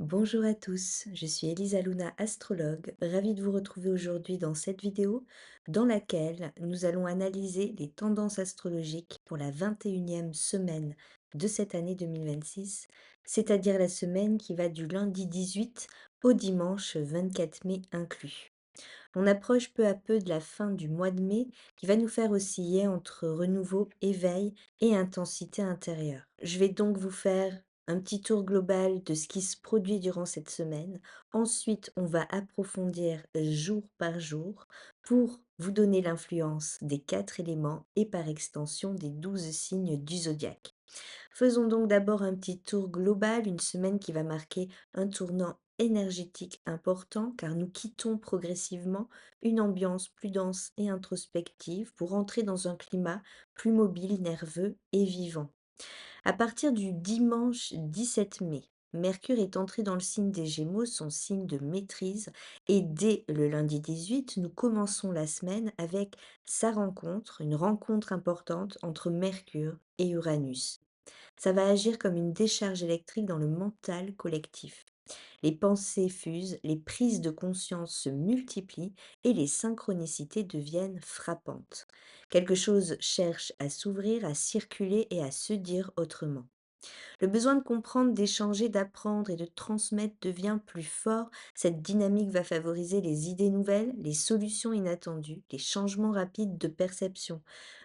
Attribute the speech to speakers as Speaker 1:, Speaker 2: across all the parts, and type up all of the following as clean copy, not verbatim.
Speaker 1: Bonjour à tous, je suis Elisa Luna, astrologue, ravie de vous retrouver aujourd'hui dans cette vidéo dans laquelle nous allons analyser les tendances astrologiques pour la 21e semaine de cette année 2026, c'est-à-dire la semaine qui va du lundi 18 au dimanche 24 mai inclus. On approche peu à peu de la fin du mois de mai qui va nous faire osciller entre renouveau, éveil et intensité intérieure. Je vais donc vous faire un petit tour global de ce qui se produit durant cette semaine. Ensuite, on va approfondir jour par jour pour vous donner l'influence des 4 éléments et par extension des 12 signes du zodiaque. Faisons donc d'abord un petit tour global, une semaine qui va marquer un tournant énergétique important car nous quittons progressivement une ambiance plus dense et introspective pour entrer dans un climat plus mobile, nerveux et vivant. À partir du dimanche 17 mai, Mercure est entré dans le signe des Gémeaux, son signe de maîtrise, et dès le lundi 18, nous commençons la semaine avec sa rencontre, une rencontre importante entre Mercure et Uranus. Ça va agir comme une décharge électrique dans le mental collectif. Les pensées fusent, les prises de conscience se multiplient et les synchronicités deviennent frappantes. Quelque chose cherche à s'ouvrir, à circuler et à se dire autrement. Le besoin de comprendre, d'échanger, d'apprendre et de transmettre devient plus fort. Cette dynamique va favoriser les idées nouvelles, les solutions inattendues, les changements rapides de perception.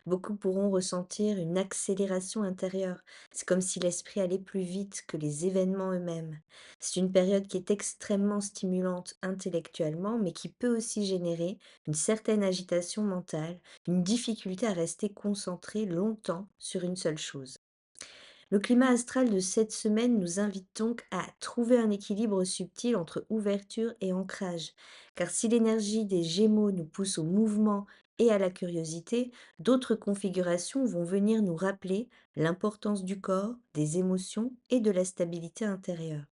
Speaker 1: Beaucoup pourront ressentir une accélération intérieure. C'est comme si l'esprit allait plus vite que les événements eux-mêmes. C'est une période qui est extrêmement stimulante intellectuellement, mais qui peut aussi générer une certaine agitation mentale, une difficulté à rester concentré longtemps sur une seule chose. Le climat astral de cette semaine nous invite donc à trouver un équilibre subtil entre ouverture et ancrage. Car si l'énergie des Gémeaux nous pousse au mouvement et à la curiosité, d'autres configurations vont venir nous rappeler l'importance du corps, des émotions et de la stabilité intérieure.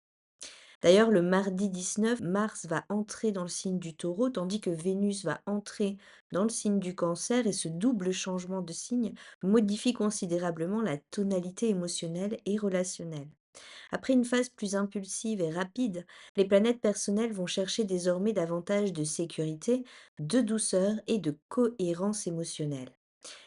Speaker 1: D'ailleurs, le mardi 19, Mars va entrer dans le signe du Taureau, tandis que Vénus va entrer dans le signe du Cancer, et ce double changement de signe modifie considérablement la tonalité émotionnelle et relationnelle. Après une phase plus impulsive et rapide, les planètes personnelles vont chercher désormais davantage de sécurité, de douceur et de cohérence émotionnelle.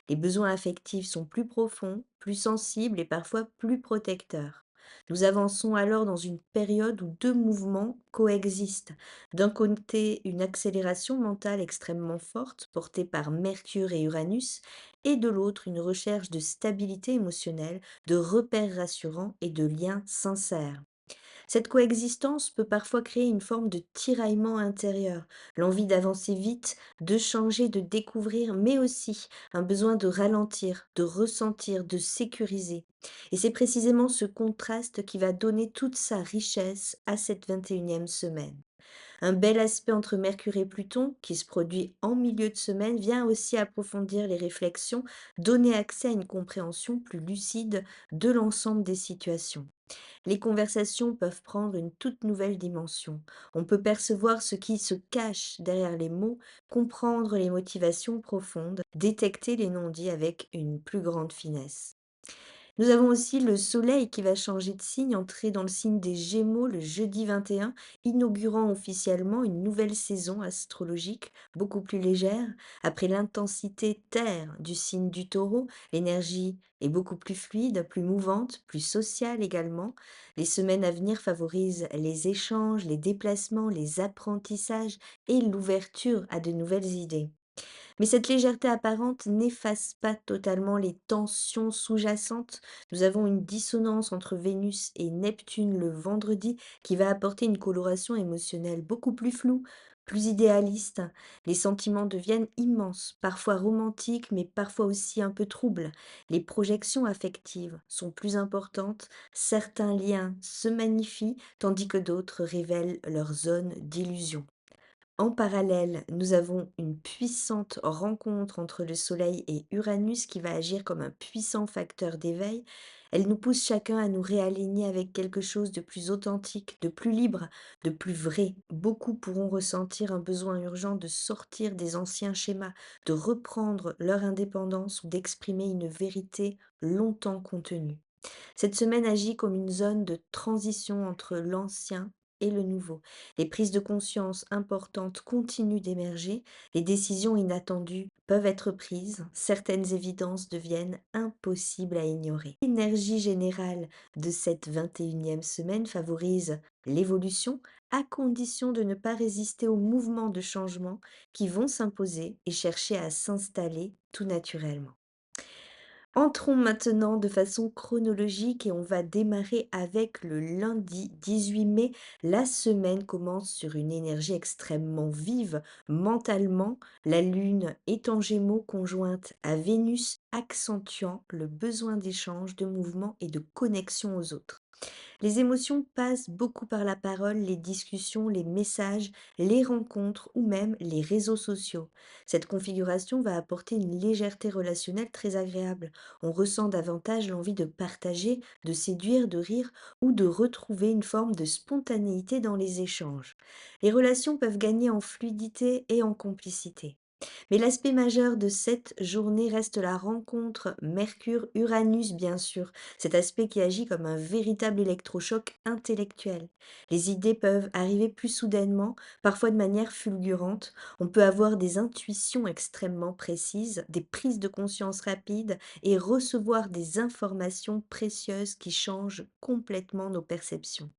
Speaker 1: Les besoins affectifs sont plus profonds, plus sensibles et parfois plus protecteurs. Nous avançons alors dans une période où deux mouvements coexistent. D'un côté, une accélération mentale extrêmement forte, portée par Mercure et Uranus, et de l'autre, une recherche de stabilité émotionnelle, de repères rassurants et de liens sincères. Cette coexistence peut parfois créer une forme de tiraillement intérieur, l'envie d'avancer vite, de changer, de découvrir, mais aussi un besoin de ralentir, de ressentir, de sécuriser. Et c'est précisément ce contraste qui va donner toute sa richesse à cette 21e semaine. Un bel aspect entre Mercure et Pluton, qui se produit en milieu de semaine, vient aussi approfondir les réflexions, donner accès à une compréhension plus lucide de l'ensemble des situations. Les conversations peuvent prendre une toute nouvelle dimension. On peut percevoir ce qui se cache derrière les mots, comprendre les motivations profondes, détecter les non-dits avec une plus grande finesse. Nous avons aussi le soleil qui va changer de signe, entrer dans le signe des Gémeaux le jeudi 21, inaugurant officiellement une nouvelle saison astrologique beaucoup plus légère. Après l'intensité terre du signe du Taureau, l'énergie est beaucoup plus fluide, plus mouvante, plus sociale également. Les semaines à venir favorisent les échanges, les déplacements, les apprentissages et l'ouverture à de nouvelles idées. Mais cette légèreté apparente n'efface pas totalement les tensions sous-jacentes. Nous avons une dissonance entre Vénus et Neptune le vendredi qui va apporter une coloration émotionnelle beaucoup plus floue, plus idéaliste. Les sentiments deviennent immenses, parfois romantiques, mais parfois aussi un peu troubles. Les projections affectives sont plus importantes, certains liens se magnifient, tandis que d'autres révèlent leur zone d'illusion. En parallèle, nous avons une puissante rencontre entre le Soleil et Uranus qui va agir comme un puissant facteur d'éveil. Elle nous pousse chacun à nous réaligner avec quelque chose de plus authentique, de plus libre, de plus vrai. Beaucoup pourront ressentir un besoin urgent de sortir des anciens schémas, de reprendre leur indépendance ou d'exprimer une vérité longtemps contenue. Cette semaine agit comme une zone de transition entre l'ancien et le nouveau. Les prises de conscience importantes continuent d'émerger, les décisions inattendues peuvent être prises, certaines évidences deviennent impossibles à ignorer. L'énergie générale de cette 21e semaine favorise l'évolution à condition de ne pas résister aux mouvements de changement qui vont s'imposer et chercher à s'installer tout naturellement. Entrons maintenant de façon chronologique et on va démarrer avec le lundi 18 mai. La semaine commence sur une énergie extrêmement vive mentalement. La Lune est en Gémeaux conjointe à Vénus, accentuant le besoin d'échange, de mouvement et de connexion aux autres. Les émotions passent beaucoup par la parole, les discussions, les messages, les rencontres ou même les réseaux sociaux. Cette configuration va apporter une légèreté relationnelle très agréable. On ressent davantage l'envie de partager, de séduire, de rire ou de retrouver une forme de spontanéité dans les échanges. Les relations peuvent gagner en fluidité et en complicité. Mais l'aspect majeur de cette journée reste la rencontre Mercure-Uranus, bien sûr, cet aspect qui agit comme un véritable électrochoc intellectuel. Les idées peuvent arriver plus soudainement, parfois de manière fulgurante. On peut avoir des intuitions extrêmement précises, des prises de conscience rapides et recevoir des informations précieuses qui changent complètement nos perceptions.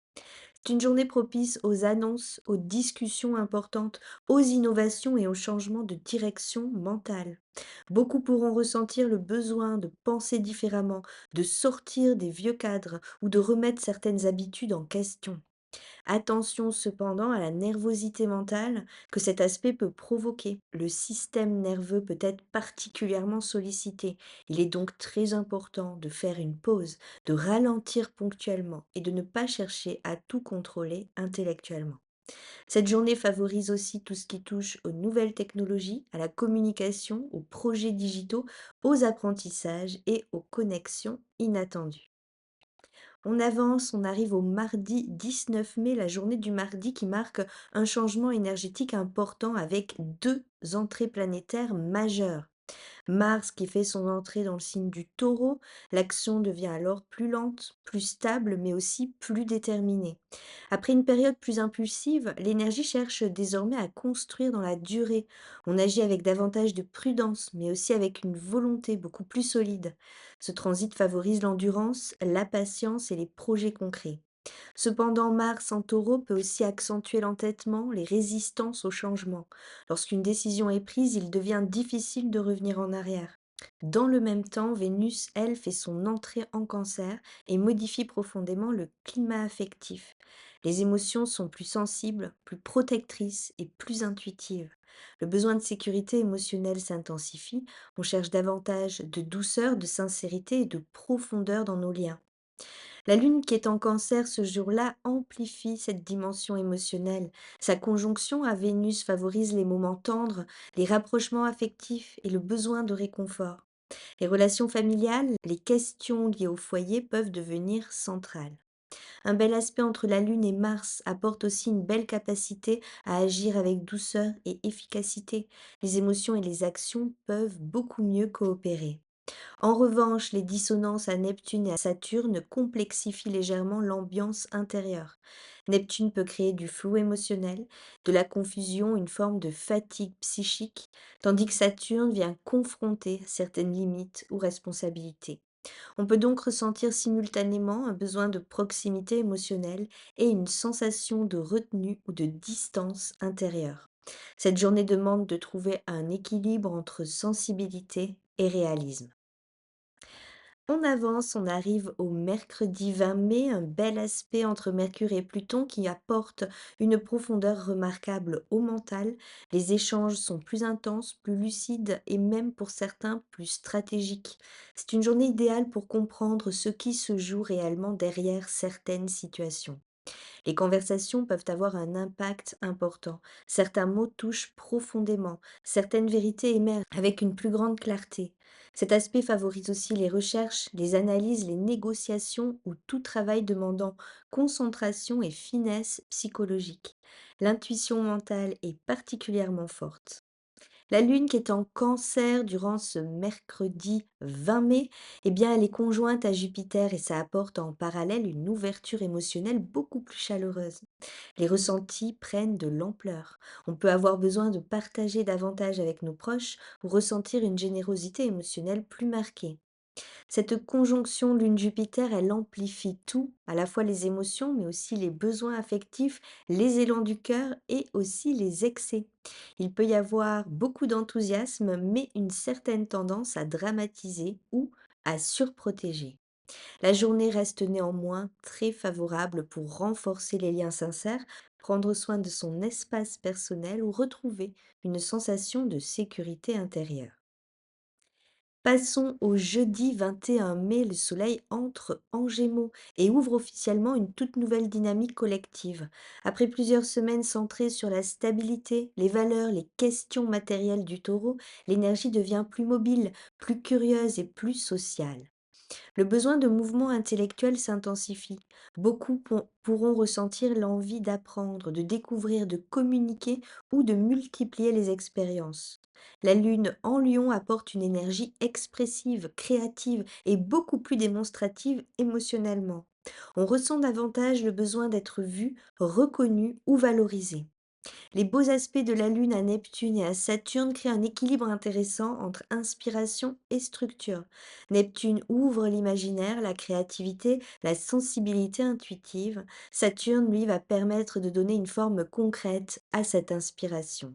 Speaker 1: C'est une journée propice aux annonces, aux discussions importantes, aux innovations et aux changements de direction mentale. Beaucoup pourront ressentir le besoin de penser différemment, de sortir des vieux cadres ou de remettre certaines habitudes en question. Attention cependant à la nervosité mentale que cet aspect peut provoquer. Le système nerveux peut être particulièrement sollicité. Il est donc très important de faire une pause, de ralentir ponctuellement et de ne pas chercher à tout contrôler intellectuellement. Cette journée favorise aussi tout ce qui touche aux nouvelles technologies, à la communication, aux projets digitaux, aux apprentissages et aux connexions inattendues. On avance, on arrive au mardi 19 mai, la journée du mardi qui marque un changement énergétique important avec deux entrées planétaires majeures. Mars qui fait son entrée dans le signe du Taureau, l'action devient alors plus lente, plus stable, mais aussi plus déterminée. Après une période plus impulsive, l'énergie cherche désormais à construire dans la durée. On agit avec davantage de prudence, mais aussi avec une volonté beaucoup plus solide. Ce transit favorise l'endurance, la patience et les projets concrets. Cependant, Mars en taureau peut aussi accentuer l'entêtement, les résistances au changement. Lorsqu'une décision est prise, il devient difficile de revenir en arrière. Dans le même temps, Vénus, elle, fait son entrée en cancer et modifie profondément le climat affectif. Les émotions sont plus sensibles, plus protectrices et plus intuitives. Le besoin de sécurité émotionnelle s'intensifie, on cherche davantage de douceur, de sincérité et de profondeur dans nos liens. La lune qui est en cancer ce jour-là amplifie cette dimension émotionnelle. Sa conjonction à Vénus favorise les moments tendres, les rapprochements affectifs et le besoin de réconfort. Les relations familiales, les questions liées au foyer peuvent devenir centrales. Un bel aspect entre la lune et Mars apporte aussi une belle capacité à agir avec douceur et efficacité. Les émotions et les actions peuvent beaucoup mieux coopérer. En revanche, les dissonances à Neptune et à Saturne complexifient légèrement l'ambiance intérieure. Neptune peut créer du flou émotionnel, de la confusion, une forme de fatigue psychique, tandis que Saturne vient confronter certaines limites ou responsabilités. On peut donc ressentir simultanément un besoin de proximité émotionnelle et une sensation de retenue ou de distance intérieure. Cette journée demande de trouver un équilibre entre sensibilité et réalisme. On avance, on arrive au mercredi 20 mai, un bel aspect entre Mercure et Pluton qui apporte une profondeur remarquable au mental. Les échanges sont plus intenses, plus lucides et même pour certains plus stratégiques. C'est une journée idéale pour comprendre ce qui se joue réellement derrière certaines situations. Les conversations peuvent avoir un impact important. Certains mots touchent profondément, certaines vérités émergent avec une plus grande clarté. Cet aspect favorise aussi les recherches, les analyses, les négociations ou tout travail demandant concentration et finesse psychologique. L'intuition mentale est particulièrement forte. La Lune qui est en Cancer durant ce mercredi 20 mai, eh bien, elle est conjointe à Jupiter et ça apporte en parallèle une ouverture émotionnelle beaucoup plus chaleureuse. Les ressentis prennent de l'ampleur. On peut avoir besoin de partager davantage avec nos proches ou ressentir une générosité émotionnelle plus marquée. Cette conjonction Lune-Jupiter, elle amplifie tout, à la fois les émotions, mais aussi les besoins affectifs, les élans du cœur et aussi les excès. Il peut y avoir beaucoup d'enthousiasme, mais une certaine tendance à dramatiser ou à surprotéger. La journée reste néanmoins très favorable pour renforcer les liens sincères, prendre soin de son espace personnel ou retrouver une sensation de sécurité intérieure. Passons au jeudi 21 mai, le soleil entre en Gémeaux et ouvre officiellement une toute nouvelle dynamique collective. Après plusieurs semaines centrées sur la stabilité, les valeurs, les questions matérielles du taureau, l'énergie devient plus mobile, plus curieuse et plus sociale. Le besoin de mouvement intellectuel s'intensifie. Beaucoup pourront ressentir l'envie d'apprendre, de découvrir, de communiquer ou de multiplier les expériences. La Lune en Lion apporte une énergie expressive, créative et beaucoup plus démonstrative émotionnellement. On ressent davantage le besoin d'être vu, reconnu ou valorisé. Les beaux aspects de la Lune à Neptune et à Saturne créent un équilibre intéressant entre inspiration et structure. Neptune ouvre l'imaginaire, la créativité, la sensibilité intuitive. Saturne, lui, va permettre de donner une forme concrète à cette inspiration.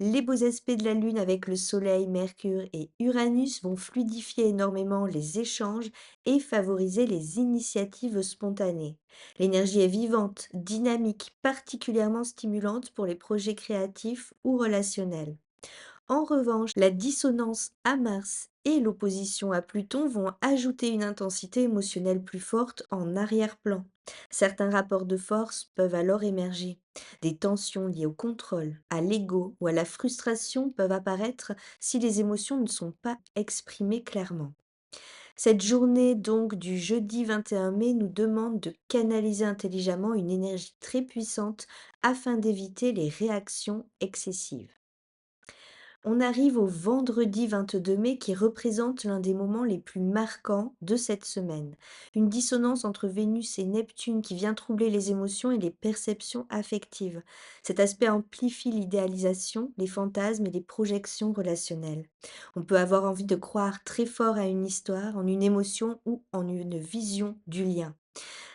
Speaker 1: Les beaux aspects de la Lune avec le Soleil, Mercure et Uranus vont fluidifier énormément les échanges et favoriser les initiatives spontanées. L'énergie est vivante, dynamique, particulièrement stimulante pour les projets créatifs ou relationnels. En revanche, la dissonance à Mars et l'opposition à Pluton vont ajouter une intensité émotionnelle plus forte en arrière-plan. Certains rapports de force peuvent alors émerger. Des tensions liées au contrôle, à l'ego ou à la frustration peuvent apparaître si les émotions ne sont pas exprimées clairement. Cette journée donc du jeudi 21 mai nous demande de canaliser intelligemment une énergie très puissante afin d'éviter les réactions excessives. On arrive au vendredi 22 mai qui représente l'un des moments les plus marquants de cette semaine. Une dissonance entre Vénus et Neptune qui vient troubler les émotions et les perceptions affectives. Cet aspect amplifie l'idéalisation, les fantasmes et les projections relationnelles. On peut avoir envie de croire très fort à une histoire, en une émotion ou en une vision du lien.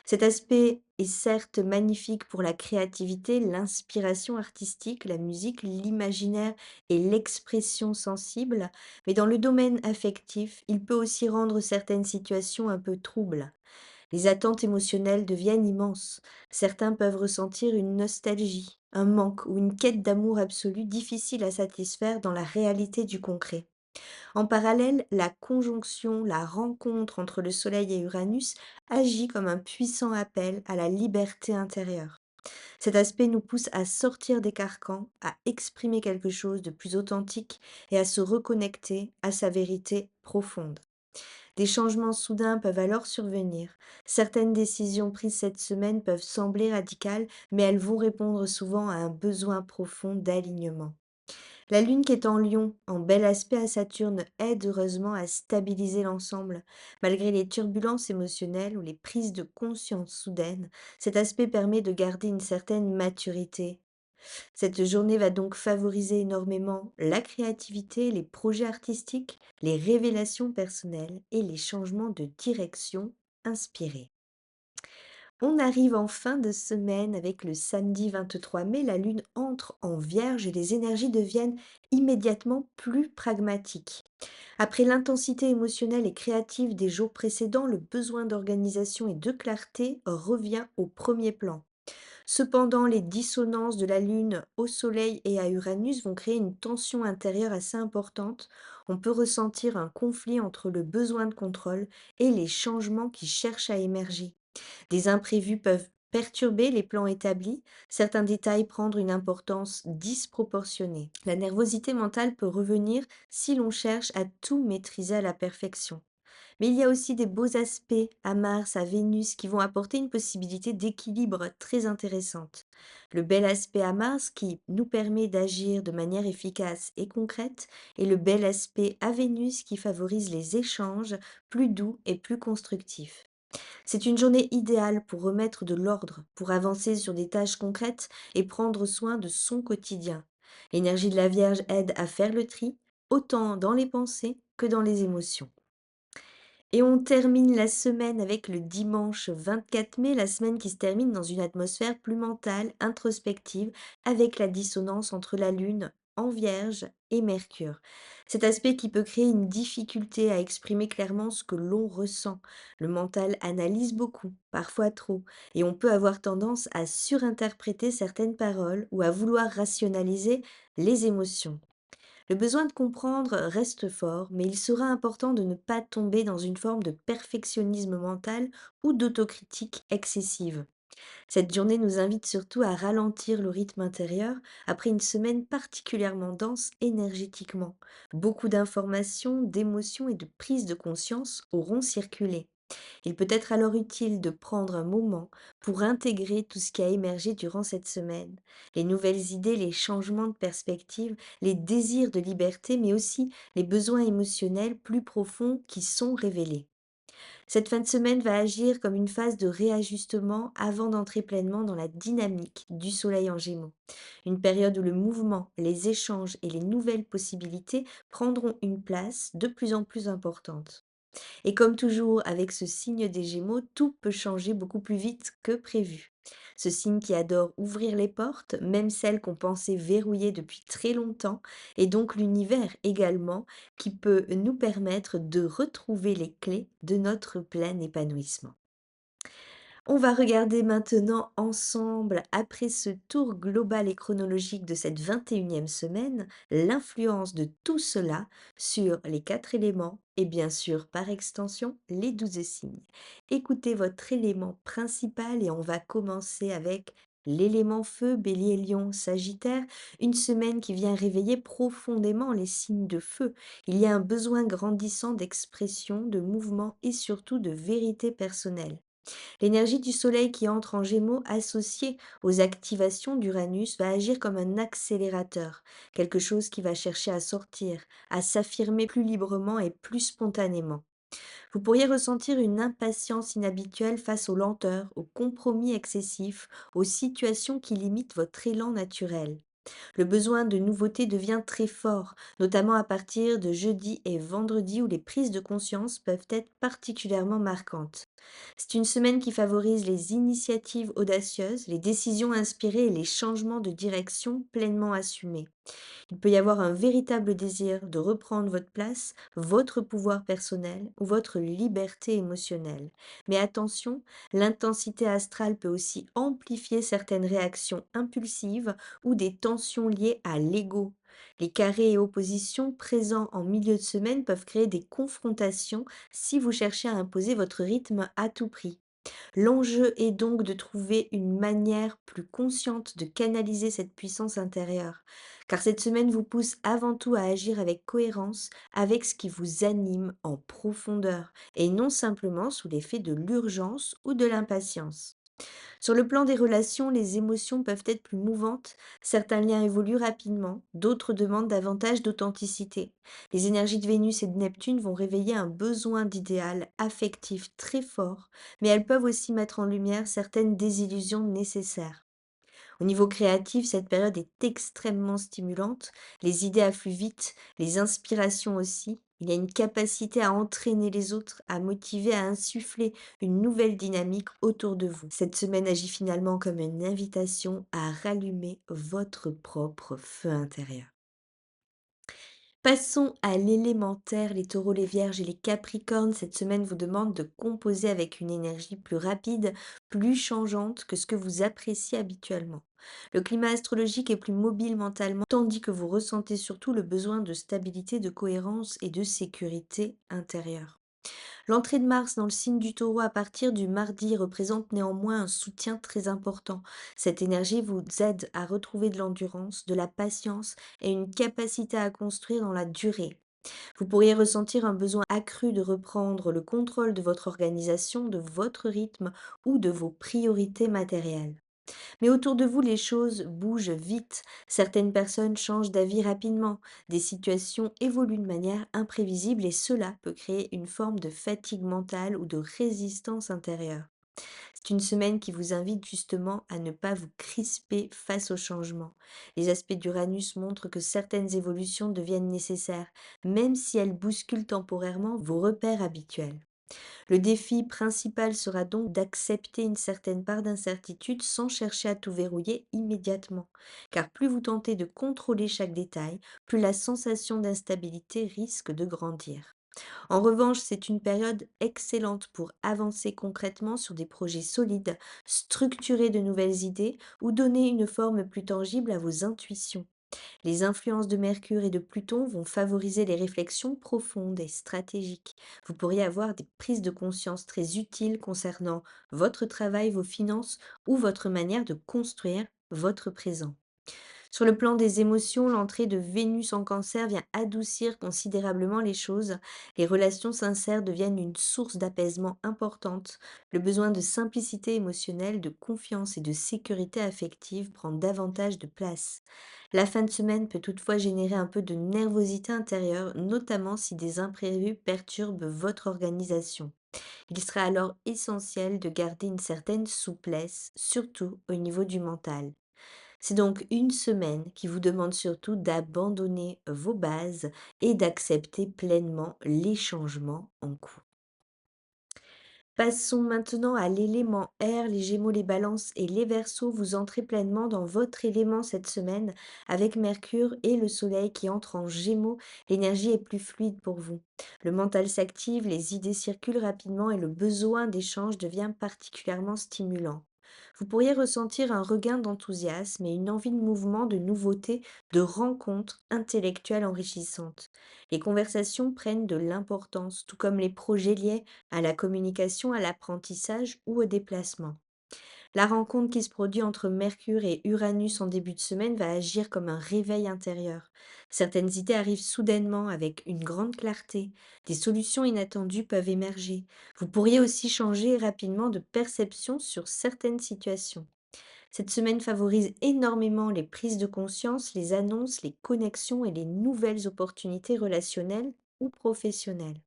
Speaker 1: Cet aspect est certes magnifique pour la créativité, l'inspiration artistique, la musique, l'imaginaire et l'expression sensible, mais dans le domaine affectif, il peut aussi rendre certaines situations un peu troubles. Les attentes émotionnelles deviennent immenses. Certains peuvent ressentir une nostalgie, un manque ou une quête d'amour absolu difficile à satisfaire dans la réalité du concret. En parallèle, la conjonction, la rencontre entre le Soleil et Uranus agit comme un puissant appel à la liberté intérieure. Cet aspect nous pousse à sortir des carcans, à exprimer quelque chose de plus authentique et à se reconnecter à sa vérité profonde. Des changements soudains peuvent alors survenir. Certaines décisions prises cette semaine peuvent sembler radicales, mais elles vont répondre souvent à un besoin profond d'alignement. La Lune qui est en Lion, en bel aspect à Saturne, aide heureusement à stabiliser l'ensemble. Malgré les turbulences émotionnelles ou les prises de conscience soudaines, cet aspect permet de garder une certaine maturité. Cette journée va donc favoriser énormément la créativité, les projets artistiques, les révélations personnelles et les changements de direction inspirés. On arrive en fin de semaine avec le samedi 23 mai, la Lune entre en Vierge et les énergies deviennent immédiatement plus pragmatiques. Après l'intensité émotionnelle et créative des jours précédents, le besoin d'organisation et de clarté revient au premier plan. Cependant, les dissonances de la Lune au Soleil et à Uranus vont créer une tension intérieure assez importante. On peut ressentir un conflit entre le besoin de contrôle et les changements qui cherchent à émerger. Des imprévus peuvent perturber les plans établis, certains détails prendre une importance disproportionnée. La nervosité mentale peut revenir si l'on cherche à tout maîtriser à la perfection. Mais il y a aussi des beaux aspects à Mars, à Vénus, qui vont apporter une possibilité d'équilibre très intéressante. Le bel aspect à Mars qui nous permet d'agir de manière efficace et concrète, et le bel aspect à Vénus qui favorise les échanges plus doux et plus constructifs. C'est une journée idéale pour remettre de l'ordre, pour avancer sur des tâches concrètes et prendre soin de son quotidien. L'énergie de la Vierge aide à faire le tri, autant dans les pensées que dans les émotions. Et on termine la semaine avec le dimanche 24 mai, la semaine qui se termine dans une atmosphère plus mentale, introspective, avec la dissonance entre la Lune en Vierge et Mercure. Cet aspect qui peut créer une difficulté à exprimer clairement ce que l'on ressent. Le mental analyse beaucoup, parfois trop, et on peut avoir tendance à surinterpréter certaines paroles ou à vouloir rationaliser les émotions. Le besoin de comprendre reste fort, mais il sera important de ne pas tomber dans une forme de perfectionnisme mental ou d'autocritique excessive. Cette journée nous invite surtout à ralentir le rythme intérieur après une semaine particulièrement dense énergétiquement. Beaucoup d'informations, d'émotions et de prises de conscience auront circulé. Il peut être alors utile de prendre un moment pour intégrer tout ce qui a émergé durant cette semaine, les nouvelles idées, les changements de perspective, les désirs de liberté, mais aussi les besoins émotionnels plus profonds qui sont révélés. Cette fin de semaine va agir comme une phase de réajustement avant d'entrer pleinement dans la dynamique du Soleil en Gémeaux. Une période où le mouvement, les échanges et les nouvelles possibilités prendront une place de plus en plus importante. Et comme toujours avec ce signe des Gémeaux, tout peut changer beaucoup plus vite que prévu. Ce signe qui adore ouvrir les portes, même celles qu'on pensait verrouillées depuis très longtemps, et donc l'univers également, qui peut nous permettre de retrouver les clés de notre plein épanouissement. On va regarder maintenant ensemble, après ce tour global et chronologique de cette 21e semaine, l'influence de tout cela sur les 4 éléments et bien sûr par extension les 12 signes. Écoutez votre élément principal et on va commencer avec l'élément feu, Bélier, Lion, Sagittaire, une semaine qui vient réveiller profondément les signes de feu. Il y a un besoin grandissant d'expression, de mouvement et surtout de vérité personnelle. L'énergie du Soleil qui entre en Gémeaux associée aux activations d'Uranus va agir comme un accélérateur, quelque chose qui va chercher à sortir, à s'affirmer plus librement et plus spontanément. Vous pourriez ressentir une impatience inhabituelle face aux lenteurs, aux compromis excessifs, aux situations qui limitent votre élan naturel. Le besoin de nouveauté devient très fort, notamment à partir de jeudi et vendredi où les prises de conscience peuvent être particulièrement marquantes. C'est une semaine qui favorise les initiatives audacieuses, les décisions inspirées et les changements de direction pleinement assumés. Il peut y avoir un véritable désir de reprendre votre place, votre pouvoir personnel ou votre liberté émotionnelle. Mais attention, l'intensité astrale peut aussi amplifier certaines réactions impulsives ou des tensions liées à l'ego. Les carrés et oppositions présents en milieu de semaine peuvent créer des confrontations si vous cherchez à imposer votre rythme à tout prix. L'enjeu est donc de trouver une manière plus consciente de canaliser cette puissance intérieure, car cette semaine vous pousse avant tout à agir avec cohérence, avec ce qui vous anime en profondeur, et non simplement sous l'effet de l'urgence ou de l'impatience. Sur le plan des relations, les émotions peuvent être plus mouvantes, certains liens évoluent rapidement, d'autres demandent davantage d'authenticité. Les énergies de Vénus et de Neptune vont réveiller un besoin d'idéal affectif très fort, mais elles peuvent aussi mettre en lumière certaines désillusions nécessaires. Au niveau créatif, cette période est extrêmement stimulante. Les idées affluent vite, les inspirations aussi. Il y a une capacité à entraîner les autres, à motiver, à insuffler une nouvelle dynamique autour de vous. Cette semaine agit finalement comme une invitation à rallumer votre propre feu intérieur. Passons à l'élémentaire, les taureaux, les vierges et les capricornes. Cette semaine vous demande de composer avec une énergie plus rapide, plus changeante que ce que vous appréciez habituellement. Le climat astrologique est plus mobile mentalement, tandis que vous ressentez surtout le besoin de stabilité, de cohérence et de sécurité intérieure. L'entrée de Mars dans le signe du Taureau à partir du mardi représente néanmoins un soutien très important. Cette énergie vous aide à retrouver de l'endurance, de la patience et une capacité à construire dans la durée. Vous pourriez ressentir un besoin accru de reprendre le contrôle de votre organisation, de votre rythme ou de vos priorités matérielles. Mais autour de vous, les choses bougent vite. Certaines personnes changent d'avis rapidement. Des situations évoluent de manière imprévisible et cela peut créer une forme de fatigue mentale ou de résistance intérieure. C'est une semaine qui vous invite justement à ne pas vous crisper face au changement. Les aspects d'Uranus montrent que certaines évolutions deviennent nécessaires, même si elles bousculent temporairement vos repères habituels. Le défi principal sera donc d'accepter une certaine part d'incertitude sans chercher à tout verrouiller immédiatement. Car plus vous tentez de contrôler chaque détail, plus la sensation d'instabilité risque de grandir. En revanche, c'est une période excellente pour avancer concrètement sur des projets solides, structurer de nouvelles idées ou donner une forme plus tangible à vos intuitions. Les influences de Mercure et de Pluton vont favoriser les réflexions profondes et stratégiques. Vous pourriez avoir des prises de conscience très utiles concernant votre travail, vos finances ou votre manière de construire votre présent. Sur le plan des émotions, l'entrée de Vénus en Cancer vient adoucir considérablement les choses. Les relations sincères deviennent une source d'apaisement importante. Le besoin de simplicité émotionnelle, de confiance et de sécurité affective prend davantage de place. La fin de semaine peut toutefois générer un peu de nervosité intérieure, notamment si des imprévus perturbent votre organisation. Il sera alors essentiel de garder une certaine souplesse, surtout au niveau du mental. C'est donc une semaine qui vous demande surtout d'abandonner vos bases et d'accepter pleinement les changements en cours. Passons maintenant à l'élément air, les Gémeaux, les Balances et les Verseaux. Vous entrez pleinement dans votre élément cette semaine avec Mercure et le Soleil qui entrent en Gémeaux. L'énergie est plus fluide pour vous. Le mental s'active, les idées circulent rapidement et le besoin d'échange devient particulièrement stimulant. Vous pourriez ressentir un regain d'enthousiasme et une envie de mouvement, de nouveautés, de rencontres intellectuelles enrichissantes. Les conversations prennent de l'importance, tout comme les projets liés à la communication, à l'apprentissage ou au déplacement. La rencontre qui se produit entre Mercure et Uranus en début de semaine va agir comme un réveil intérieur. Certaines idées arrivent soudainement avec une grande clarté. Des solutions inattendues peuvent émerger. Vous pourriez aussi changer rapidement de perception sur certaines situations. Cette semaine favorise énormément les prises de conscience, les annonces, les connexions et les nouvelles opportunités relationnelles ou professionnelles.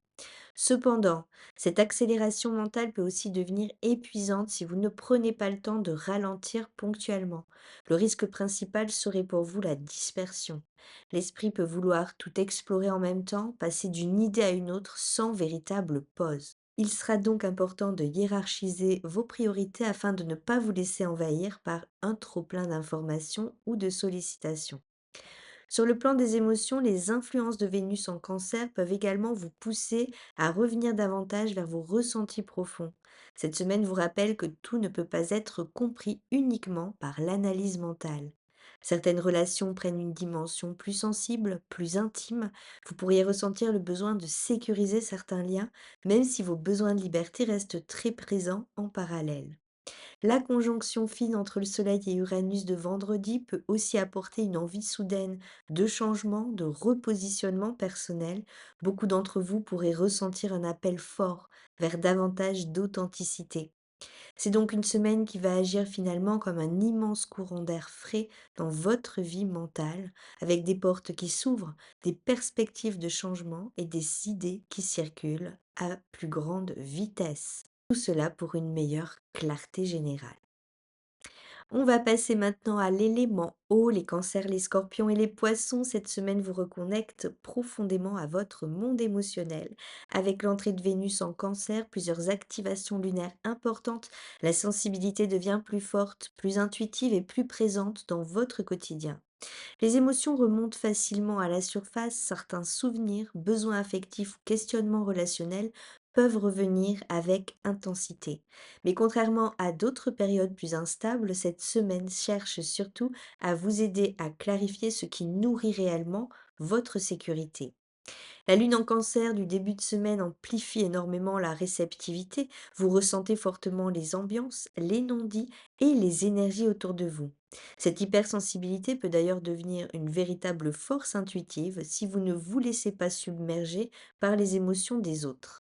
Speaker 1: Cependant, cette accélération mentale peut aussi devenir épuisante si vous ne prenez pas le temps de ralentir ponctuellement. Le risque principal serait pour vous la dispersion. L'esprit peut vouloir tout explorer en même temps, passer d'une idée à une autre sans véritable pause. Il sera donc important de hiérarchiser vos priorités afin de ne pas vous laisser envahir par un trop-plein d'informations ou de sollicitations. Sur le plan des émotions, les influences de Vénus en Cancer peuvent également vous pousser à revenir davantage vers vos ressentis profonds. Cette semaine vous rappelle que tout ne peut pas être compris uniquement par l'analyse mentale. Certaines relations prennent une dimension plus sensible, plus intime. Vous pourriez ressentir le besoin de sécuriser certains liens, même si vos besoins de liberté restent très présents en parallèle. La conjonction fine entre le Soleil et Uranus de vendredi peut aussi apporter une envie soudaine de changement, de repositionnement personnel. Beaucoup d'entre vous pourraient ressentir un appel fort vers davantage d'authenticité. C'est donc une semaine qui va agir finalement comme un immense courant d'air frais dans votre vie mentale, avec des portes qui s'ouvrent, des perspectives de changement et des idées qui circulent à plus grande vitesse. Tout cela pour une meilleure clarté générale. On va passer maintenant à l'élément eau, les cancers, les scorpions et les poissons. Cette semaine vous reconnecte profondément à votre monde émotionnel. Avec l'entrée de Vénus en cancer, plusieurs activations lunaires importantes, la sensibilité devient plus forte, plus intuitive et plus présente dans votre quotidien. Les émotions remontent facilement à la surface, certains souvenirs, besoins affectifs ou questionnements relationnels peuvent revenir avec intensité. Mais contrairement à d'autres périodes plus instables, cette semaine cherche surtout à vous aider à clarifier ce qui nourrit réellement votre sécurité. La lune en cancer du début de semaine amplifie énormément la réceptivité. Vous ressentez fortement les ambiances, les non-dits et les énergies autour de vous. Cette hypersensibilité peut d'ailleurs devenir une véritable force intuitive si vous ne vous laissez pas submerger par les émotions des autres.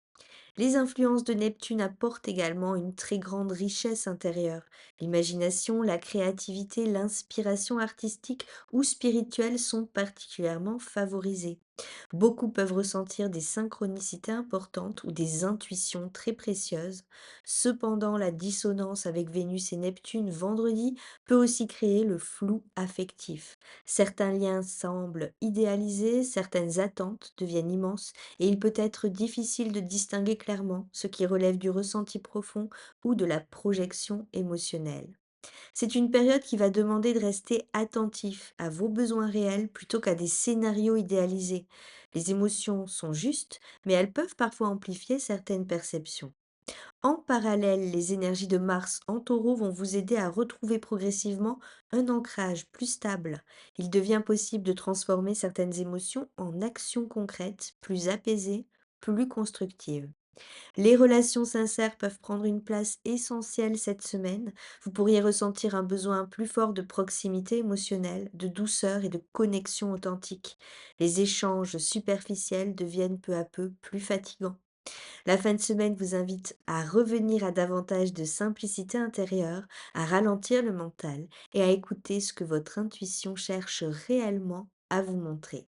Speaker 1: Les influences de Neptune apportent également une très grande richesse intérieure. L'imagination, la créativité, l'inspiration artistique ou spirituelle sont particulièrement favorisées. Beaucoup peuvent ressentir des synchronicités importantes ou des intuitions très précieuses. Cependant, la dissonance avec Vénus et Neptune vendredi peut aussi créer le flou affectif. Certains liens semblent idéalisés, certaines attentes deviennent immenses et il peut être difficile de distinguer clairement ce qui relève du ressenti profond ou de la projection émotionnelle. C'est une période qui va demander de rester attentif à vos besoins réels plutôt qu'à des scénarios idéalisés. Les émotions sont justes, mais elles peuvent parfois amplifier certaines perceptions. En parallèle, les énergies de Mars en taureau vont vous aider à retrouver progressivement un ancrage plus stable. Il devient possible de transformer certaines émotions en actions concrètes, plus apaisées, plus constructives. Les relations sincères peuvent prendre une place essentielle cette semaine. Vous pourriez ressentir un besoin plus fort de proximité émotionnelle, de douceur et de connexion authentique. Les échanges superficiels deviennent peu à peu plus fatigants. La fin de semaine vous invite à revenir à davantage de simplicité intérieure, à ralentir le mental et à écouter ce que votre intuition cherche réellement à vous montrer.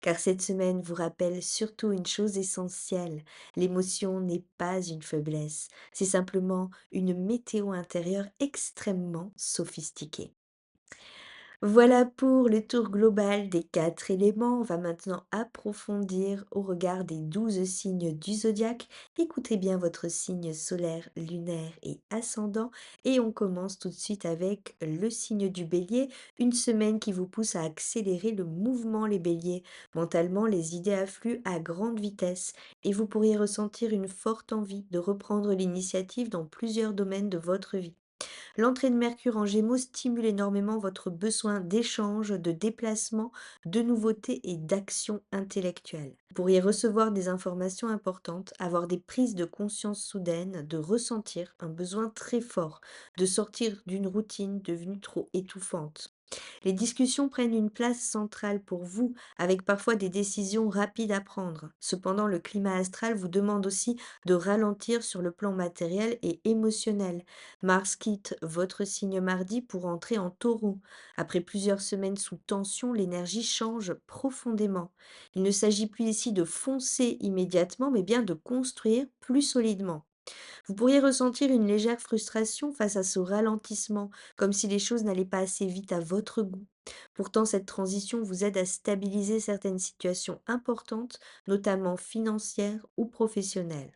Speaker 1: Car cette semaine vous rappelle surtout une chose essentielle, l'émotion n'est pas une faiblesse, c'est simplement une météo intérieure extrêmement sophistiquée. Voilà pour le tour global des 4 éléments. On va maintenant approfondir au regard des 12 signes du zodiaque. Écoutez bien votre signe solaire, lunaire et ascendant. Et on commence tout de suite avec le signe du bélier, une semaine qui vous pousse à accélérer le mouvement les béliers. Mentalement, les idées affluent à grande vitesse et vous pourriez ressentir une forte envie de reprendre l'initiative dans plusieurs domaines de votre vie. L'entrée de Mercure en Gémeaux stimule énormément votre besoin d'échange, de déplacement, de nouveautés et d'action intellectuelle. Vous pourriez recevoir des informations importantes, avoir des prises de conscience soudaines, de ressentir un besoin très fort, de sortir d'une routine devenue trop étouffante. Les discussions prennent une place centrale pour vous, avec parfois des décisions rapides à prendre. Cependant, le climat astral vous demande aussi de ralentir sur le plan matériel et émotionnel. Mars quitte votre signe mardi pour entrer en taureau. Après plusieurs semaines sous tension, l'énergie change profondément. Il ne s'agit plus ici de foncer immédiatement, mais bien de construire plus solidement. Vous pourriez ressentir une légère frustration face à ce ralentissement, comme si les choses n'allaient pas assez vite à votre goût. Pourtant, cette transition vous aide à stabiliser certaines situations importantes, notamment financières ou professionnelles.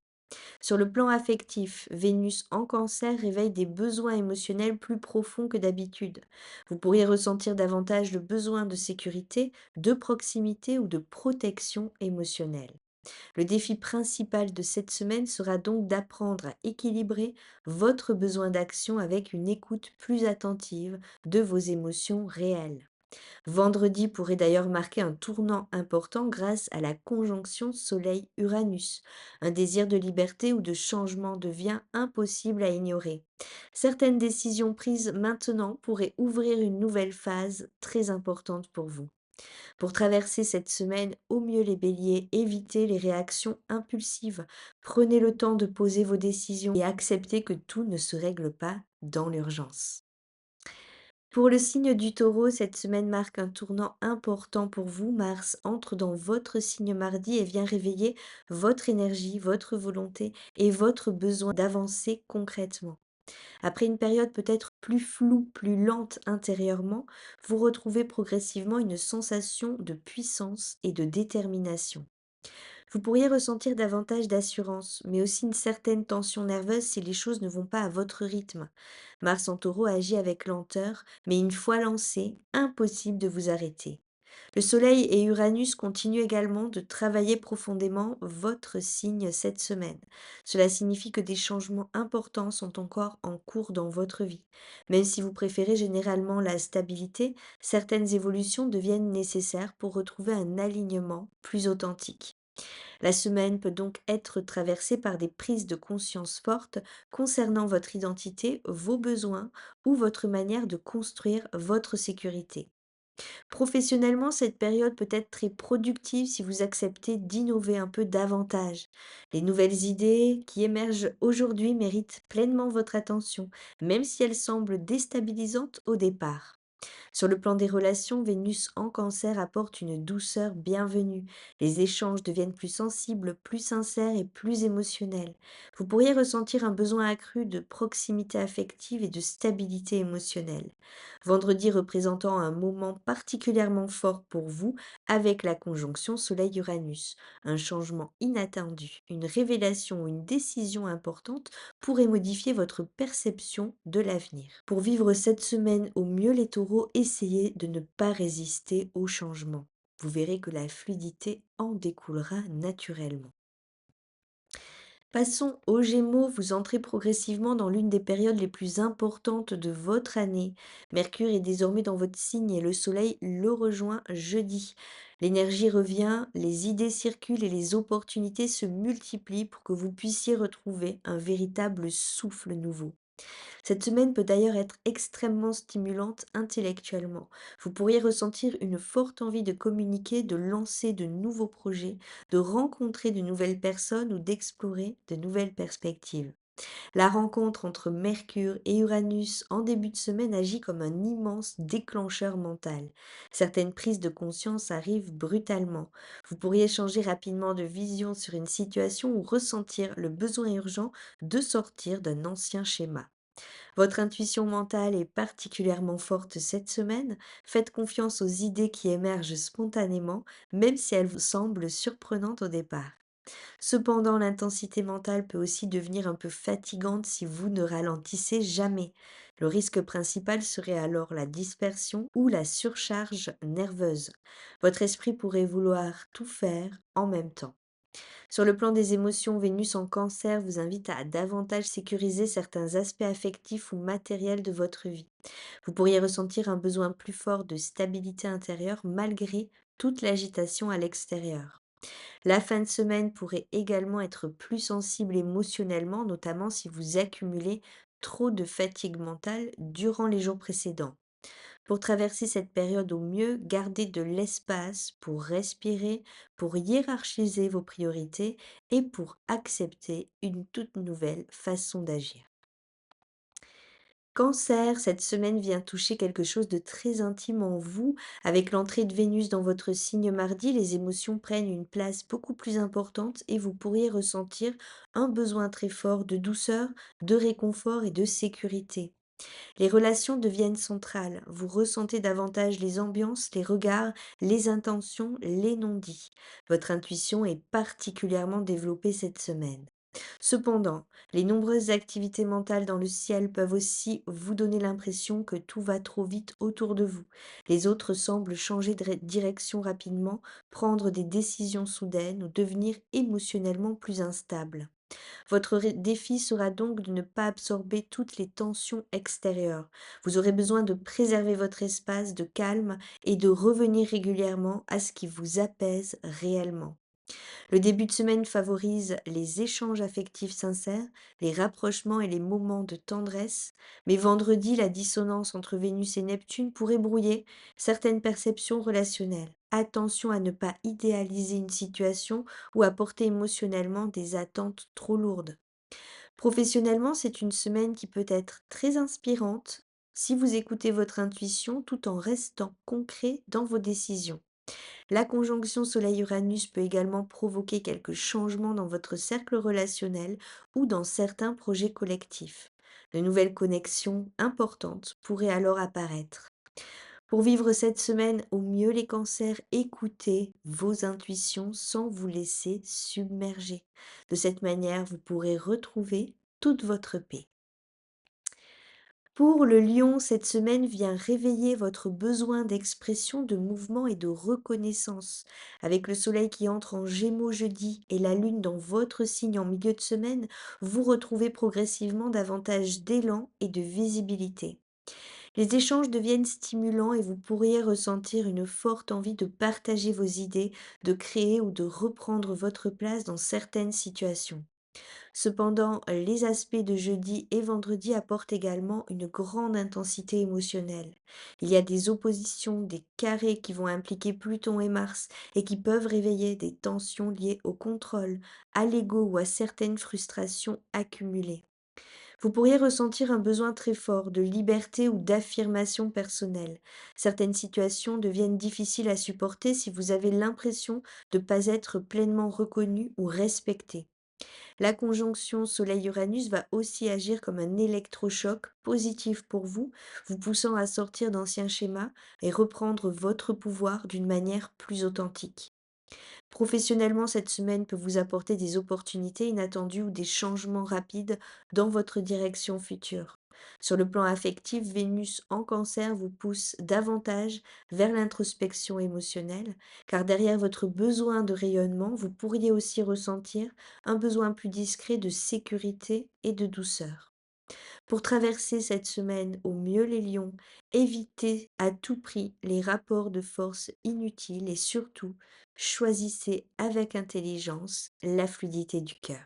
Speaker 1: Sur le plan affectif, Vénus en cancer réveille des besoins émotionnels plus profonds que d'habitude. Vous pourriez ressentir davantage le besoin de sécurité, de proximité ou de protection émotionnelle. Le défi principal de cette semaine sera donc d'apprendre à équilibrer votre besoin d'action avec une écoute plus attentive de vos émotions réelles. Vendredi pourrait d'ailleurs marquer un tournant important grâce à la conjonction Soleil-Uranus. Un désir de liberté ou de changement devient impossible à ignorer. Certaines décisions prises maintenant pourraient ouvrir une nouvelle phase très importante pour vous. Pour traverser cette semaine au mieux les béliers, évitez les réactions impulsives. Prenez le temps de poser vos décisions et acceptez que tout ne se règle pas dans l'urgence. Pour le signe du taureau, cette semaine marque un tournant important pour vous. Mars entre dans votre signe mardi et vient réveiller votre énergie, votre volonté et votre besoin d'avancer concrètement. Après une période peut-être plus floue, plus lente intérieurement, vous retrouvez progressivement une sensation de puissance et de détermination. Vous pourriez ressentir davantage d'assurance, mais aussi une certaine tension nerveuse si les choses ne vont pas à votre rythme. Mars en taureau agit avec lenteur, mais une fois lancé, impossible de vous arrêter. Le Soleil et Uranus continuent également de travailler profondément votre signe cette semaine. Cela signifie que des changements importants sont encore en cours dans votre vie. Même si vous préférez généralement la stabilité, certaines évolutions deviennent nécessaires pour retrouver un alignement plus authentique. La semaine peut donc être traversée par des prises de conscience fortes concernant votre identité, vos besoins ou votre manière de construire votre sécurité. Professionnellement, cette période peut être très productive si vous acceptez d'innover un peu davantage. Les nouvelles idées qui émergent aujourd'hui méritent pleinement votre attention, même si elles semblent déstabilisantes au départ. Sur le plan des relations, Vénus en cancer apporte une douceur bienvenue. Les échanges deviennent plus sensibles, plus sincères et plus émotionnels. Vous pourriez ressentir un besoin accru de proximité affective et de stabilité émotionnelle. Vendredi représentant un moment particulièrement fort pour vous avec la conjonction Soleil-Uranus. Un changement inattendu, une révélation ou une décision importante pourrait modifier votre perception de l'avenir. Pour vivre cette semaine au mieux les taureaux, essayez de ne pas résister au changement. Vous verrez que la fluidité en découlera naturellement. Passons aux Gémeaux, vous entrez progressivement dans l'une des périodes les plus importantes de votre année. Mercure est désormais dans votre signe et le Soleil le rejoint jeudi. L'énergie revient, les idées circulent et les opportunités se multiplient pour que vous puissiez retrouver un véritable souffle nouveau. Cette semaine peut d'ailleurs être extrêmement stimulante intellectuellement. Vous pourriez ressentir une forte envie de communiquer, de lancer de nouveaux projets, de rencontrer de nouvelles personnes ou d'explorer de nouvelles perspectives. La rencontre entre Mercure et Uranus en début de semaine agit comme un immense déclencheur mental. Certaines prises de conscience arrivent brutalement. Vous pourriez changer rapidement de vision sur une situation ou ressentir le besoin urgent de sortir d'un ancien schéma. Votre intuition mentale est particulièrement forte cette semaine. Faites confiance aux idées qui émergent spontanément, même si elles vous semblent surprenantes au départ. Cependant, l'intensité mentale peut aussi devenir un peu fatigante si vous ne ralentissez jamais. Le risque principal serait alors la dispersion ou la surcharge nerveuse. Votre esprit pourrait vouloir tout faire en même temps. Sur le plan des émotions, Vénus en cancer vous invite à davantage sécuriser certains aspects affectifs ou matériels de votre vie. Vous pourriez ressentir un besoin plus fort de stabilité intérieure malgré toute l'agitation à l'extérieur. La fin de semaine pourrait également être plus sensible émotionnellement, notamment si vous accumulez trop de fatigue mentale durant les jours précédents. Pour traverser cette période au mieux, gardez de l'espace pour respirer, pour hiérarchiser vos priorités et pour accepter une toute nouvelle façon d'agir. Cancer, cette semaine vient toucher quelque chose de très intime en vous. Avec l'entrée de Vénus dans votre signe mardi, les émotions prennent une place beaucoup plus importante et vous pourriez ressentir un besoin très fort de douceur, de réconfort et de sécurité. Les relations deviennent centrales. Vous ressentez davantage les ambiances, les regards, les intentions, les non-dits. Votre intuition est particulièrement développée cette semaine. Cependant, les nombreuses activités mentales dans le ciel peuvent aussi vous donner l'impression que tout va trop vite autour de vous. Les autres semblent changer de direction rapidement, prendre des décisions soudaines ou devenir émotionnellement plus instables. Votre défi sera donc de ne pas absorber toutes les tensions extérieures. Vous aurez besoin de préserver votre espace de calme et de revenir régulièrement à ce qui vous apaise réellement. Le début de semaine favorise les échanges affectifs sincères, les rapprochements et les moments de tendresse, mais vendredi, la dissonance entre Vénus et Neptune pourrait brouiller certaines perceptions relationnelles. Attention à ne pas idéaliser une situation ou à porter émotionnellement des attentes trop lourdes. Professionnellement, c'est une semaine qui peut être très inspirante si vous écoutez votre intuition tout en restant concret dans vos décisions. La conjonction Soleil-Uranus peut également provoquer quelques changements dans votre cercle relationnel ou dans certains projets collectifs. De nouvelles connexions importantes pourraient alors apparaître. Pour vivre cette semaine au mieux les cancers, écoutez vos intuitions sans vous laisser submerger. De cette manière, vous pourrez retrouver toute votre paix. Pour le lion, cette semaine vient réveiller votre besoin d'expression, de mouvement et de reconnaissance. Avec le soleil qui entre en gémeaux jeudi et la lune dans votre signe en milieu de semaine, vous retrouvez progressivement davantage d'élan et de visibilité. Les échanges deviennent stimulants et vous pourriez ressentir une forte envie de partager vos idées, de créer ou de reprendre votre place dans certaines situations. Cependant, les aspects de jeudi et vendredi apportent également une grande intensité émotionnelle. Il y a des oppositions, des carrés qui vont impliquer Pluton et Mars et qui peuvent réveiller des tensions liées au contrôle, à l'ego ou à certaines frustrations accumulées. Vous pourriez ressentir un besoin très fort de liberté ou d'affirmation personnelle. Certaines situations deviennent difficiles à supporter si vous avez l'impression de ne pas être pleinement reconnu ou respecté. La conjonction Soleil-Uranus va aussi agir comme un électrochoc positif pour vous, vous poussant à sortir d'anciens schémas et reprendre votre pouvoir d'une manière plus authentique. Professionnellement, cette semaine peut vous apporter des opportunités inattendues ou des changements rapides dans votre direction future. Sur le plan affectif, Vénus en cancer vous pousse davantage vers l'introspection émotionnelle, car derrière votre besoin de rayonnement, vous pourriez aussi ressentir un besoin plus discret de sécurité et de douceur. Pour traverser cette semaine au mieux les lions, évitez à tout prix les rapports de force inutiles et surtout, choisissez avec intelligence la fluidité du cœur.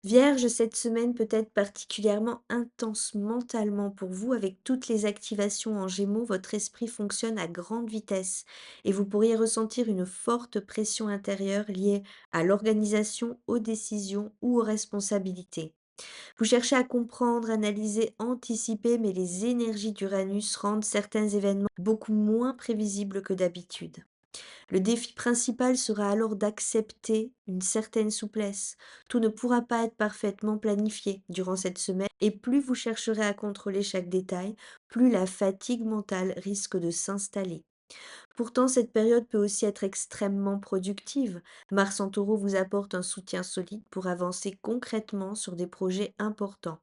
Speaker 1: Vierge, cette semaine peut être particulièrement intense mentalement pour vous. Avec toutes les activations en gémeaux, votre esprit fonctionne à grande vitesse et vous pourriez ressentir une forte pression intérieure liée à l'organisation, aux décisions ou aux responsabilités. Vous cherchez à comprendre, analyser, anticiper, mais les énergies d'Uranus rendent certains événements beaucoup moins prévisibles que d'habitude. Le défi principal sera alors d'accepter une certaine souplesse. Tout ne pourra pas être parfaitement planifié durant cette semaine et plus vous chercherez à contrôler chaque détail, plus la fatigue mentale risque de s'installer. Pourtant, cette période peut aussi être extrêmement productive. Mars en taureau vous apporte un soutien solide pour avancer concrètement sur des projets importants.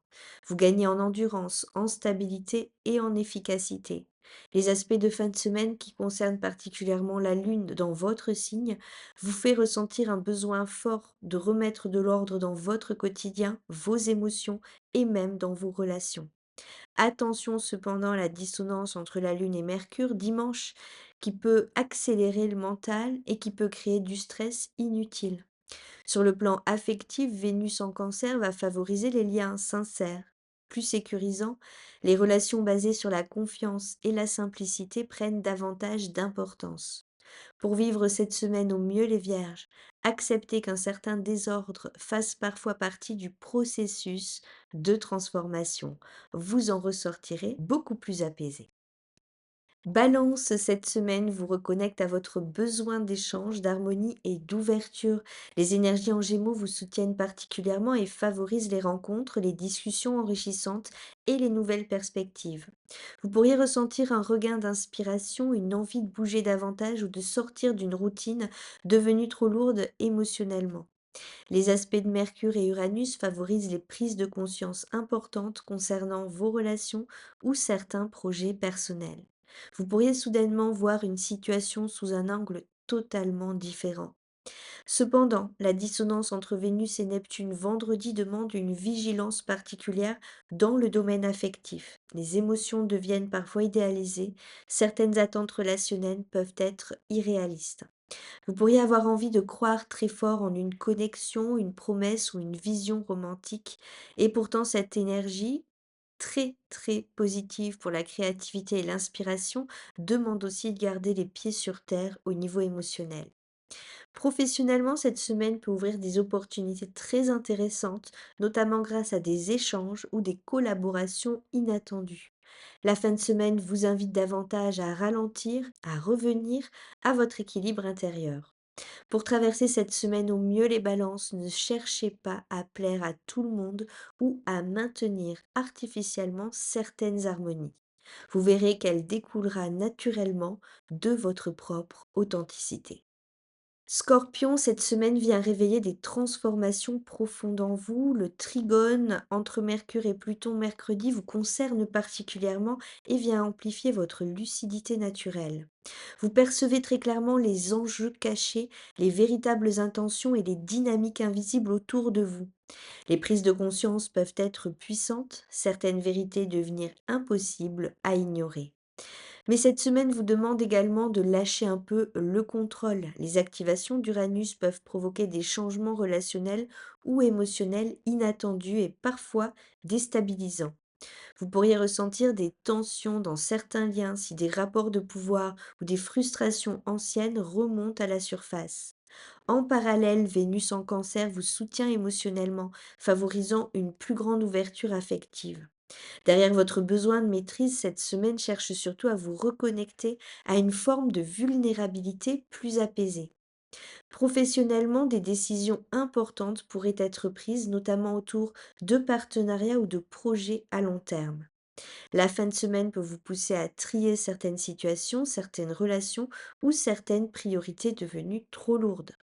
Speaker 1: Vous gagnez en endurance, en stabilité et en efficacité. Les aspects de fin de semaine qui concernent particulièrement la Lune dans votre signe vous fait ressentir un besoin fort de remettre de l'ordre dans votre quotidien, vos émotions et même dans vos relations. Attention cependant à la dissonance entre la Lune et Mercure dimanche, qui peut accélérer le mental et qui peut créer du stress inutile. Sur le plan affectif, Vénus en cancer va favoriser les liens sincères, plus sécurisants. Les relations basées sur la confiance et la simplicité prennent davantage d'importance. Pour vivre cette semaine au mieux les vierges, acceptez qu'un certain désordre fasse parfois partie du processus de transformation. Vous en ressortirez beaucoup plus apaisé. Balance, cette semaine vous reconnecte à votre besoin d'échange, d'harmonie et d'ouverture. Les énergies en gémeaux vous soutiennent particulièrement et favorisent les rencontres, les discussions enrichissantes et les nouvelles perspectives. Vous pourriez ressentir un regain d'inspiration, une envie de bouger davantage ou de sortir d'une routine devenue trop lourde émotionnellement. Les aspects de Mercure et Uranus favorisent les prises de conscience importantes concernant vos relations ou certains projets personnels. Vous pourriez soudainement voir une situation sous un angle totalement différent. Cependant, la dissonance entre Vénus et Neptune vendredi demande une vigilance particulière dans le domaine affectif. Les émotions deviennent parfois idéalisées, certaines attentes relationnelles peuvent être irréalistes. Vous pourriez avoir envie de croire très fort en une connexion, une promesse ou une vision romantique, et pourtant cette énergie, très très positive pour la créativité et l'inspiration, demande aussi de garder les pieds sur terre au niveau émotionnel. Professionnellement, cette semaine peut ouvrir des opportunités très intéressantes, notamment grâce à des échanges ou des collaborations inattendues. La fin de semaine vous invite davantage à ralentir, à revenir à votre équilibre intérieur. Pour traverser cette semaine au mieux les balances, ne cherchez pas à plaire à tout le monde ou à maintenir artificiellement certaines harmonies. Vous verrez qu'elle découlera naturellement de votre propre authenticité. Scorpion, cette semaine vient réveiller des transformations profondes en vous. Le trigone entre Mercure et Pluton mercredi vous concerne particulièrement et vient amplifier votre lucidité naturelle. Vous percevez très clairement les enjeux cachés, les véritables intentions et les dynamiques invisibles autour de vous. Les prises de conscience peuvent être puissantes, certaines vérités devenir impossibles à ignorer. Mais cette semaine vous demande également de lâcher un peu le contrôle. Les activations d'Uranus peuvent provoquer des changements relationnels ou émotionnels inattendus et parfois déstabilisants. Vous pourriez ressentir des tensions dans certains liens si des rapports de pouvoir ou des frustrations anciennes remontent à la surface. En parallèle, Vénus en cancer vous soutient émotionnellement, favorisant une plus grande ouverture affective. Derrière votre besoin de maîtrise, cette semaine cherche surtout à vous reconnecter à une forme de vulnérabilité plus apaisée. Professionnellement, des décisions importantes pourraient être prises, notamment autour de partenariats ou de projets à long terme. La fin de semaine peut vous pousser à trier certaines situations, certaines relations ou certaines priorités devenues trop lourdes.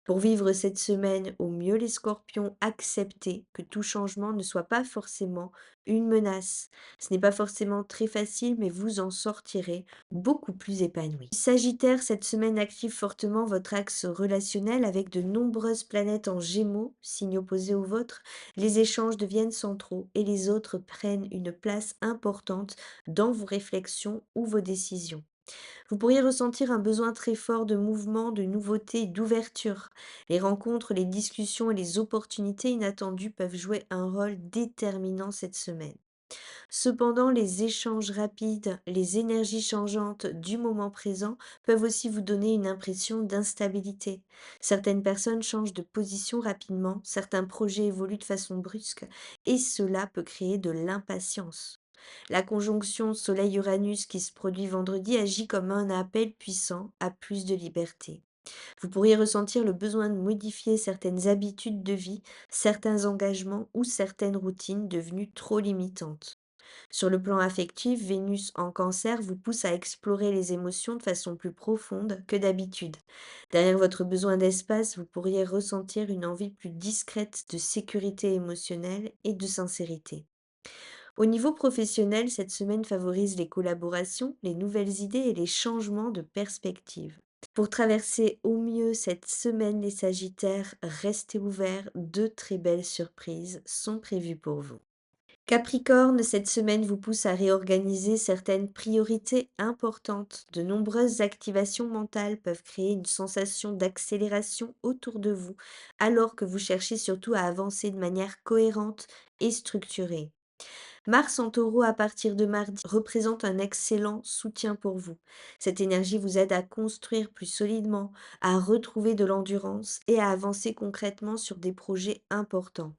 Speaker 1: Pour vivre cette semaine au mieux les scorpions, acceptez que tout changement ne soit pas forcément une menace. Ce n'est pas forcément très facile, mais vous en sortirez beaucoup plus épanoui. Sagittaire, cette semaine active fortement votre axe relationnel avec de nombreuses planètes en gémeaux, signe opposé au vôtre. Les échanges deviennent centraux et les autres prennent une place importante dans vos réflexions ou vos décisions. Vous pourriez ressentir un besoin très fort de mouvement, de nouveauté, d'ouverture. Les rencontres, les discussions et les opportunités inattendues peuvent jouer un rôle déterminant cette semaine. Cependant, les échanges rapides, les énergies changeantes du moment présent peuvent aussi vous donner une impression d'instabilité. Certaines personnes changent de position rapidement, certains projets évoluent de façon brusque, et cela peut créer de l'impatience. La conjonction Soleil-Uranus qui se produit vendredi agit comme un appel puissant à plus de liberté. Vous pourriez ressentir le besoin de modifier certaines habitudes de vie, certains engagements ou certaines routines devenues trop limitantes. Sur le plan affectif, Vénus en cancer vous pousse à explorer les émotions de façon plus profonde que d'habitude. Derrière votre besoin d'espace, vous pourriez ressentir une envie plus discrète de sécurité émotionnelle et de sincérité. Au niveau professionnel, cette semaine favorise les collaborations, les nouvelles idées et les changements de perspective. Pour traverser au mieux cette semaine, les Sagittaires, restez ouverts, de très belles surprises sont prévues pour vous. Capricorne, cette semaine vous pousse à réorganiser certaines priorités importantes. De nombreuses activations mentales peuvent créer une sensation d'accélération autour de vous, alors que vous cherchez surtout à avancer de manière cohérente et structurée. Mars en taureau à partir de mardi représente un excellent soutien pour vous. Cette énergie vous aide à construire plus solidement, à retrouver de l'endurance et à avancer concrètement sur des projets importants.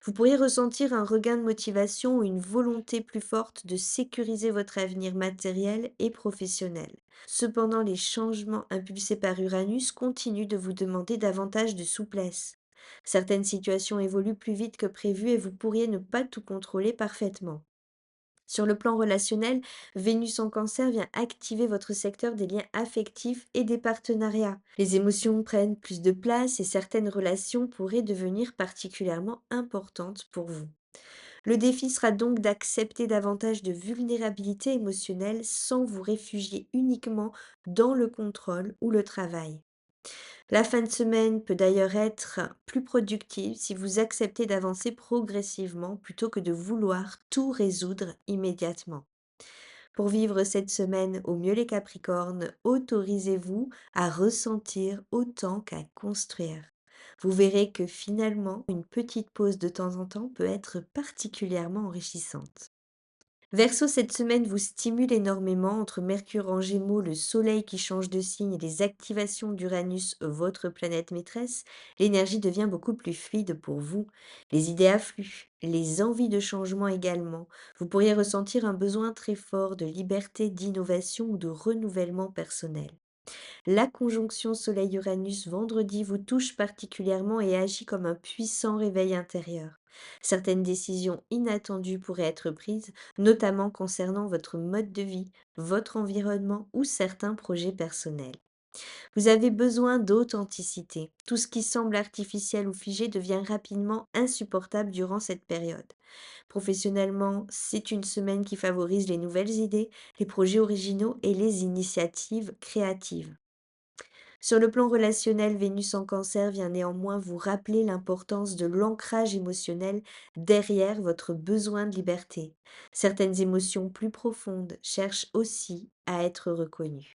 Speaker 1: Vous pourriez ressentir un regain de motivation ou une volonté plus forte de sécuriser votre avenir matériel et professionnel. Cependant, les changements impulsés par Uranus continuent de vous demander davantage de souplesse. Certaines situations évoluent plus vite que prévu et vous pourriez ne pas tout contrôler parfaitement. Sur le plan relationnel, Vénus en cancer vient activer votre secteur des liens affectifs et des partenariats. Les émotions prennent plus de place et certaines relations pourraient devenir particulièrement importantes pour vous. Le défi sera donc d'accepter davantage de vulnérabilité émotionnelle sans vous réfugier uniquement dans le contrôle ou le travail. La fin de semaine peut d'ailleurs être plus productive si vous acceptez d'avancer progressivement plutôt que de vouloir tout résoudre immédiatement. Pour vivre cette semaine au mieux les Capricornes, autorisez-vous à ressentir autant qu'à construire. Vous verrez que finalement, une petite pause de temps en temps peut être particulièrement enrichissante. Verseau, cette semaine vous stimule énormément entre Mercure en Gémeaux, le Soleil qui change de signe et les activations d'Uranus, votre planète maîtresse. L'énergie devient beaucoup plus fluide pour vous. Les idées affluent, les envies de changement également. Vous pourriez ressentir un besoin très fort de liberté, d'innovation ou de renouvellement personnel. La conjonction Soleil-Uranus vendredi vous touche particulièrement et agit comme un puissant réveil intérieur. Certaines décisions inattendues pourraient être prises, notamment concernant votre mode de vie, votre environnement ou certains projets personnels. Vous avez besoin d'authenticité. Tout ce qui semble artificiel ou figé devient rapidement insupportable durant cette période. Professionnellement, c'est une semaine qui favorise les nouvelles idées, les projets originaux et les initiatives créatives. Sur le plan relationnel, Vénus en cancer vient néanmoins vous rappeler l'importance de l'ancrage émotionnel derrière votre besoin de liberté. Certaines émotions plus profondes cherchent aussi à être reconnues.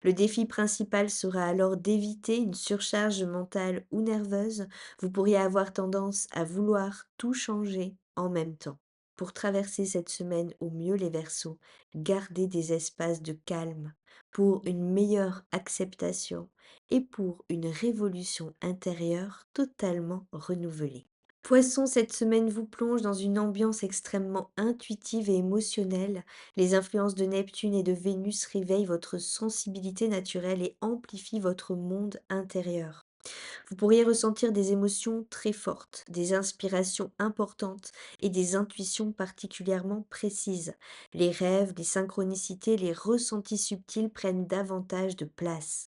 Speaker 1: Le défi principal sera alors d'éviter une surcharge mentale ou nerveuse. Vous pourriez avoir tendance à vouloir tout changer en même temps. Pour traverser cette semaine au mieux les Verseaux, gardez des espaces de calme pour une meilleure acceptation et pour une révolution intérieure totalement renouvelée. Poisson, cette semaine vous plonge dans une ambiance extrêmement intuitive et émotionnelle. Les influences de Neptune et de Vénus réveillent votre sensibilité naturelle et amplifient votre monde intérieur. Vous pourriez ressentir des émotions très fortes, des inspirations importantes et des intuitions particulièrement précises. Les rêves, les synchronicités, les ressentis subtils prennent davantage de place.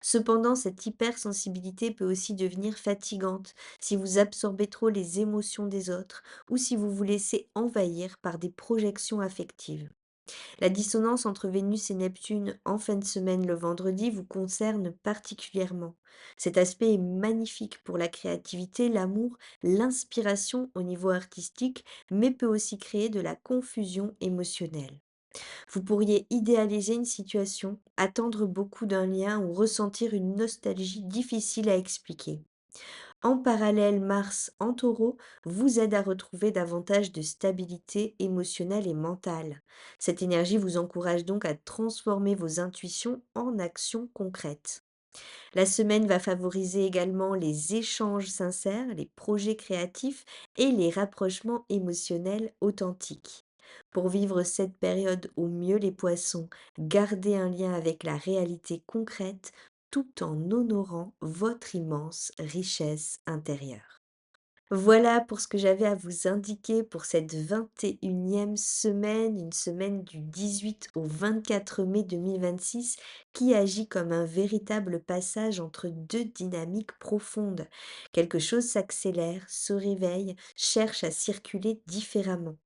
Speaker 1: Cependant, cette hypersensibilité peut aussi devenir fatigante si vous absorbez trop les émotions des autres ou si vous vous laissez envahir par des projections affectives. La dissonance entre Vénus et Neptune en fin de semaine le vendredi vous concerne particulièrement. Cet aspect est magnifique pour la créativité, l'amour, l'inspiration au niveau artistique, mais peut aussi créer de la confusion émotionnelle. Vous pourriez idéaliser une situation, attendre beaucoup d'un lien ou ressentir une nostalgie difficile à expliquer. En parallèle, Mars en taureau vous aide à retrouver davantage de stabilité émotionnelle et mentale. Cette énergie vous encourage donc à transformer vos intuitions en actions concrètes. La semaine va favoriser également les échanges sincères, les projets créatifs et les rapprochements émotionnels authentiques. Pour vivre cette période au mieux les poissons, gardez un lien avec la réalité concrète tout en honorant votre immense richesse intérieure. Voilà pour ce que j'avais à vous indiquer pour cette 21e semaine, une semaine du 18 au 24 mai 2026 qui agit comme un véritable passage entre deux dynamiques profondes. Quelque chose s'accélère, se réveille, cherche à circuler différemment.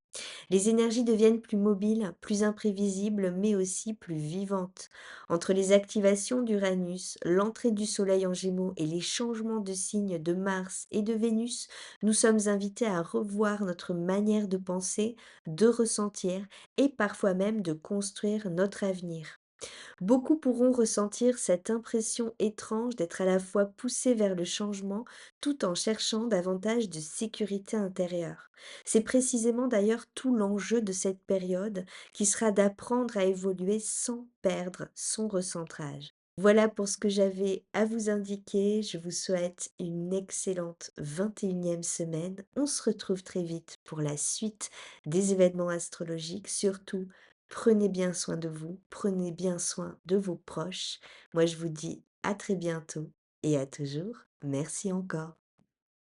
Speaker 1: Les énergies deviennent plus mobiles, plus imprévisibles, mais aussi plus vivantes. Entre les activations d'Uranus, l'entrée du Soleil en Gémeaux et les changements de signes de Mars et de Vénus, nous sommes invités à revoir notre manière de penser, de ressentir et parfois même de construire notre avenir. Beaucoup pourront ressentir cette impression étrange d'être à la fois poussés vers le changement tout en cherchant davantage de sécurité intérieure. C'est précisément d'ailleurs tout l'enjeu de cette période qui sera d'apprendre à évoluer sans perdre son recentrage. Voilà pour ce que j'avais à vous indiquer. Je vous souhaite une excellente 21e semaine. On se retrouve très vite pour la suite des événements astrologiques. Surtout, prenez bien soin de vous, prenez bien soin de vos proches. Moi, je vous dis à très bientôt et à toujours. Merci encore.